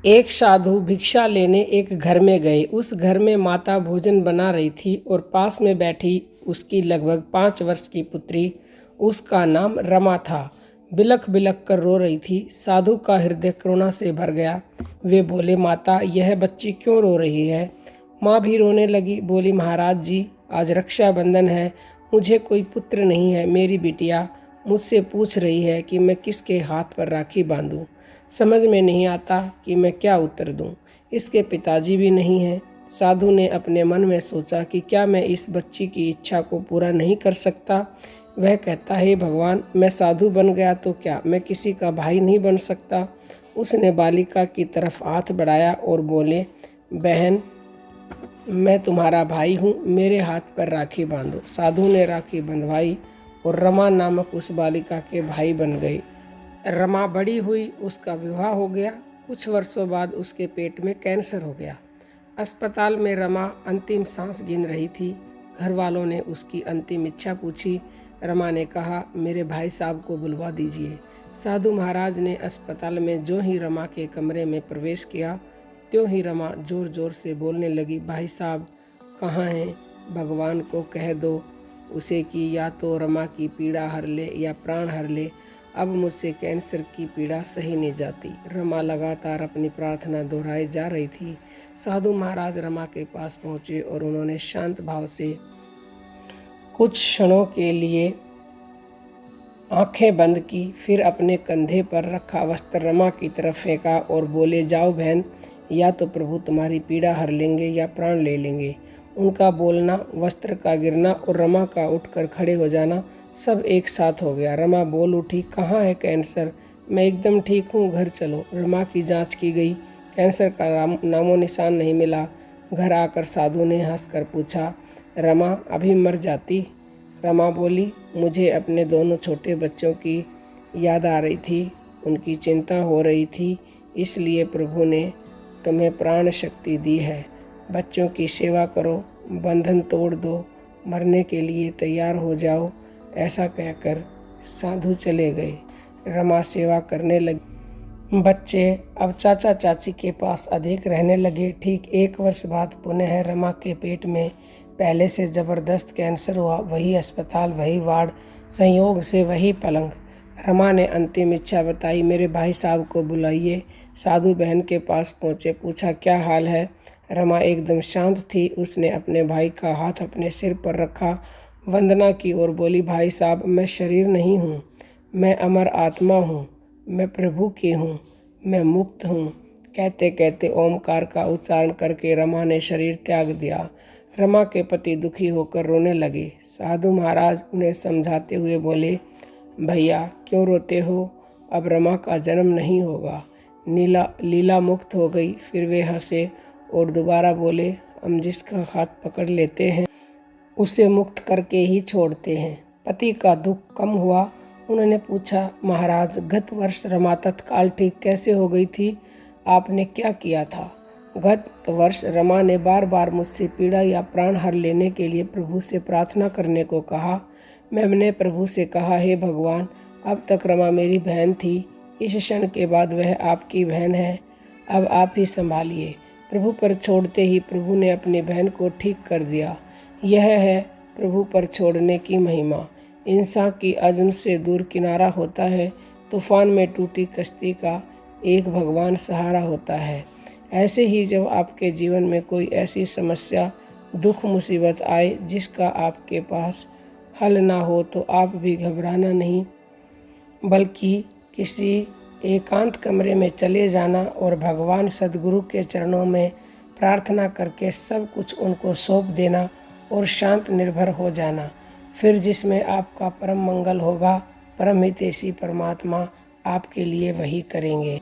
एक साधु भिक्षा लेने एक घर में गए। उस घर में माता भोजन बना रही थी और पास में बैठी उसकी लगभग 5 वर्ष की पुत्री, उसका नाम रमा था, बिलख बिलख कर रो रही थी। साधु का हृदय करुणा से भर गया। वे बोले, माता, यह बच्ची क्यों रो रही है? माँ भी रोने लगी। बोली, महाराज जी, आज रक्षाबंधन है, मुझे कोई पुत्र नहीं है। मेरी बिटिया मुझसे पूछ रही है कि मैं किसके हाथ पर राखी बांधूं। समझ में नहीं आता कि मैं क्या उत्तर दूं। इसके पिताजी भी नहीं हैं। साधु ने अपने मन में सोचा कि क्या मैं इस बच्ची की इच्छा को पूरा नहीं कर सकता। वह कहता, हे भगवान, मैं साधु बन गया तो क्या मैं किसी का भाई नहीं बन सकता? उसने बालिका की तरफ हाथ बढ़ाया और बोले, बहन, मैं तुम्हारा भाई हूँ, मेरे हाथ पर राखी बांधो। साधु ने राखी बंधवाई और रमा नामक उस बालिका के भाई बन गए। रमा बड़ी हुई, उसका विवाह हो गया। कुछ वर्षों बाद उसके पेट में कैंसर हो गया। अस्पताल में रमा अंतिम सांस गिन रही थी। घर वालों ने उसकी अंतिम इच्छा पूछी। रमा ने कहा, मेरे भाई साहब को बुलवा दीजिए। साधु महाराज ने अस्पताल में जो ही रमा के कमरे में प्रवेश किया, त्यों ही रमा जोर जोर से बोलने लगी, भाई साहब कहाँ हैं? भगवान को कह दो उसे कि या तो रमा की पीड़ा हर ले या प्राण हर ले। अब मुझसे कैंसर की पीड़ा सही नहीं जाती। रमा लगातार अपनी प्रार्थना दोहराई जा रही थी। साधु महाराज रमा के पास पहुँचे और उन्होंने शांत भाव से कुछ क्षणों के लिए आंखें बंद की, फिर अपने कंधे पर रखा वस्त्र रमा की तरफ फेंका और बोले, जाओ बहन, या तो प्रभु तुम्हारी पीड़ा हर लेंगे या प्राण ले लेंगे। उनका बोलना, वस्त्र का गिरना और रमा का उठकर खड़े हो जाना सब एक साथ हो गया। रमा बोल उठी, कहाँ है कैंसर? मैं एकदम ठीक हूँ, घर चलो। रमा की जांच की गई, कैंसर का नामो निशान नहीं मिला। घर आकर साधु ने हंसकर पूछा, रमा अभी मर जाती? रमा बोली, मुझे अपने दोनों छोटे बच्चों की याद आ रही थी, उनकी चिंता हो रही थी, इसलिए प्रभु ने तुम्हें प्राण शक्ति दी है। बच्चों की सेवा करो, बंधन तोड़ दो, मरने के लिए तैयार हो जाओ। ऐसा कहकर साधु चले गए। रमा सेवा करने लगी। बच्चे अब चाचा चाची के पास अधिक रहने लगे। ठीक 1 वर्ष बाद पुनः रमा के पेट में पहले से ज़बरदस्त कैंसर हुआ। वही अस्पताल, वही वार्ड, संयोग से वही पलंग। रमा ने अंतिम इच्छा बताई, मेरे भाई साहब को बुलाइए। साधु बहन के पास पहुँचे, पूछा, क्या हाल है? रमा एकदम शांत थी। उसने अपने भाई का हाथ अपने सिर पर रखा, वंदना की और बोली, भाई साहब, मैं शरीर नहीं हूँ, मैं अमर आत्मा हूँ, मैं प्रभु की हूँ, मैं मुक्त हूँ। कहते कहते ओमकार का उच्चारण करके रमा ने शरीर त्याग दिया। रमा के पति दुखी होकर रोने लगे। साधु महाराज उन्हें समझाते हुए बोले, भैया क्यों रोते हो? अब रमा का जन्म नहीं होगा, लीला मुक्त हो गई। फिर वे हंसे और दोबारा बोले, हम जिसका हाथ पकड़ लेते हैं उसे मुक्त करके ही छोड़ते हैं। पति का दुख कम हुआ। उन्होंने पूछा, महाराज, गत वर्ष रमा तत्काल ठीक कैसे हो गई थी? आपने क्या किया था? गत वर्ष रमा ने बार बार मुझसे पीड़ा या प्राण हर लेने के लिए प्रभु से प्रार्थना करने को कहा। मैंने प्रभु से कहा, हे भगवान, अब तक रमा मेरी बहन थी, इस क्षण के बाद वह आपकी बहन है, अब आप ही संभालिए। प्रभु पर छोड़ते ही प्रभु ने अपनी बहन को ठीक कर दिया। यह है प्रभु पर छोड़ने की महिमा। इंसान की अज़्म से दूर किनारा होता है। तूफान में टूटी कश्ती का एक भगवान सहारा होता है। ऐसे ही जब आपके जीवन में कोई ऐसी समस्या, दुख, मुसीबत आए जिसका आपके पास हल ना हो, तो आप भी घबराना नहीं, बल्कि किसी एकांत कमरे में चले जाना और भगवान सद्गुरु के चरणों में प्रार्थना करके सब कुछ उनको सौंप देना और शांत निर्भर हो जाना। फिर जिसमें आपका परम मंगल होगा, परम हितैषी परमात्मा आपके लिए वही करेंगे।